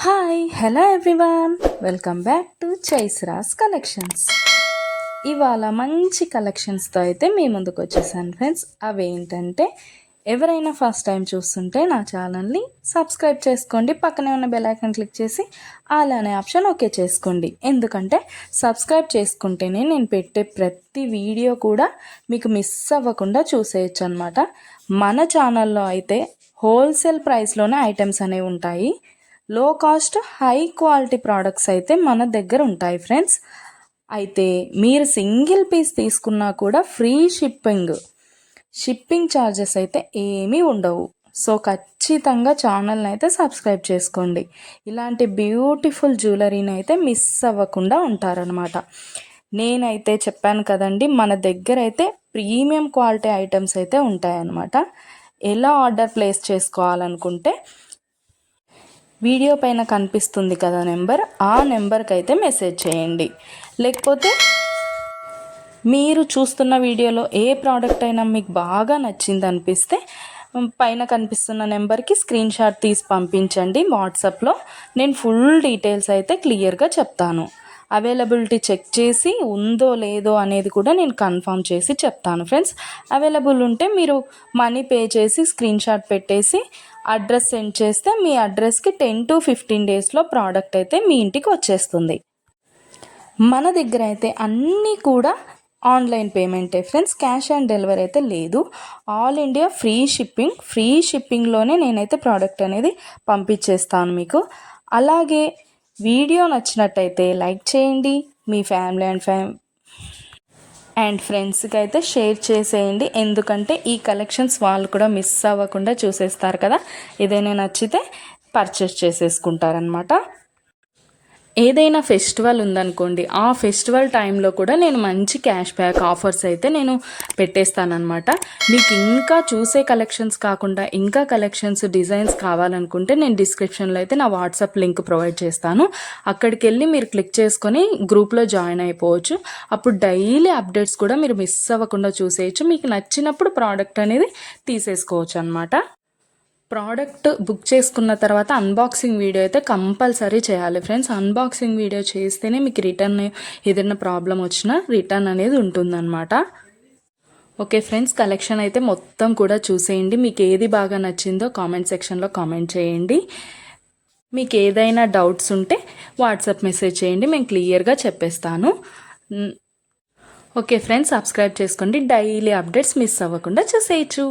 Hi hello everyone, welcome back to చైస్రాస్ collections. ఇవాళ మంచి కలెక్షన్స్తో అయితే మీ ముందుకు వచ్చేసాను ఫ్రెండ్స్. అవేంటంటే ఎవరైనా ఫస్ట్ టైం చూస్తుంటే నా ఛానల్ని సబ్స్క్రైబ్ చేసుకోండి, పక్కనే ఉన్న బెల్ ఐకాన్ క్లిక్ చేసి ఆల్ అనే ఆప్షన్ ఓకే చేసుకోండి. ఎందుకంటే సబ్స్క్రైబ్ చేసుకుంటేనే నేను పెట్టే ప్రతి వీడియో కూడా మీకు మిస్ అవ్వకుండా చూసేయచ్చు అనమాట. మన ఛానల్లో అయితే హోల్సేల్ ప్రైస్లోనే ఐటమ్స్ అనేవి ఉంటాయి. లో కాస్ట్ హై క్వాలిటీ ప్రోడక్ట్స్ అయితే మన దగ్గర ఉంటాయి ఫ్రెండ్స్. అయితే మీరు సింగిల్ పీస్ తీసుకున్నా కూడా ఫ్రీ షిప్పింగ్ ఛార్జెస్ అయితే ఏమీ ఉండవు. సో ఖచ్చితంగా ఛానల్ని అయితే సబ్స్క్రైబ్ చేసుకోండి. ఇలాంటి బ్యూటిఫుల్ జ్యువెలరీని అయితే మిస్ అవ్వకుండా ఉంటారనమాట. నేనైతే చెప్పాను కదండి, మన దగ్గర అయితే ప్రీమియం క్వాలిటీ ఐటమ్స్ అయితే ఉంటాయన్నమాట. ఎలా ఆర్డర్ ప్లేస్ చేసుకోవాలనుకుంటే వీడియో పైన కనిపిస్తుంది కదా నెంబర్, ఆ నెంబర్కి అయితే మెసేజ్ చేయండి. లేకపోతే మీరు చూస్తున్న వీడియోలో ఏ ప్రోడక్ట్ అయినా మీకు బాగా నచ్చింది అనిపిస్తే పైన కనిపిస్తున్న నెంబర్కి స్క్రీన్ షాట్ తీసి పంపించండి వాట్సాప్లో. నేను ఫుల్ డీటెయిల్స్ అయితే క్లియర్గా చెప్తాను. అవైలబిలిటీ చెక్ చేసి ఉందో లేదో అనేది కూడా నేను కన్ఫర్మ్ చేసి చెప్తాను ఫ్రెండ్స్. అవైలబుల్ ఉంటే మీరు మనీ పే చేసి స్క్రీన్ షాట్ పెట్టేసి అడ్రస్ సెండ్ చేస్తే మీ అడ్రస్కి 10 to 15 డేస్లో ప్రోడక్ట్ అయితే మీ ఇంటికి వచ్చేస్తుంది. మన దగ్గర అయితే అన్నీ కూడా ఆన్లైన్ పేమెంటే ఫ్రెండ్స్, క్యాష్ ఆన్ డెలివరీ అయితే లేదు. ఆల్ ఇండియా ఫ్రీ షిప్పింగ్లోనే నేనైతే ప్రోడక్ట్ అనేది పంపించేస్తాను మీకు. అలాగే వీడియో నచ్చినట్టయితే లైక్ చేయండి, మీ ఫ్యామిలీ అండ్ ఫ్రెండ్స్కి అయితే షేర్ చేసేయండి. ఎందుకంటే ఈ కలెక్షన్స్ వాళ్ళు కూడా మిస్ అవ్వకుండా చూసేస్తారు కదా, ఏదైనా నచ్చితే పర్చేస్ చేసేసుకుంటారనమాట. ఏదైనా ఫెస్టివల్ ఉందనుకోండి, ఆ ఫెస్టివల్ టైంలో కూడా నేను మంచి క్యాష్ బ్యాక్ ఆఫర్స్ అయితే నేను పెట్టేస్తానమాట. మీకు ఇంకా చూసే కలెక్షన్స్ కాకుండా ఇంకా కలెక్షన్స్ డిజైన్స్ కావాలనుకుంటే నేను డిస్క్రిప్షన్లో అయితే నా వాట్సాప్ లింక్ ప్రొవైడ్ చేస్తాను. అక్కడికి వెళ్ళి మీరు క్లిక్ చేసుకొని గ్రూప్లో జాయిన్ అయిపోవచ్చు. అప్పుడు డైలీ అప్డేట్స్ కూడా మీరు మిస్ అవ్వకుండా చూసేయచ్చు. మీకు నచ్చినప్పుడు ప్రోడక్ట్ అనేది తీసేసుకోవచ్చు అనమాట. ప్రోడక్ట్ బుక్ చేసుకున్న తర్వాత అన్బాక్సింగ్ వీడియో అయితే కంపల్సరీ చేయాలి ఫ్రెండ్స్. అన్బాక్సింగ్ వీడియో చేస్తేనే మీకు రిటర్న్ ఏదైనా ప్రాబ్లం వచ్చినా రిటర్న్ అనేది ఉంటుందన్నమాట. ఓకే ఫ్రెండ్స్, కలెక్షన్ అయితే మొత్తం కూడా చూసేయండి. మీకు ఏది బాగా నచ్చిందో కామెంట్ సెక్షన్లో కామెంట్ చేయండి. మీకు ఏదైనా డౌట్స్ ఉంటే వాట్సాప్ మెసేజ్ చేయండి, మేము క్లియర్గా చెప్పేస్తాను. ఓకే ఫ్రెండ్స్, సబ్స్క్రైబ్ చేసుకోండి, డైలీ అప్డేట్స్ మిస్ అవ్వకుండా చూసేయచ్చు.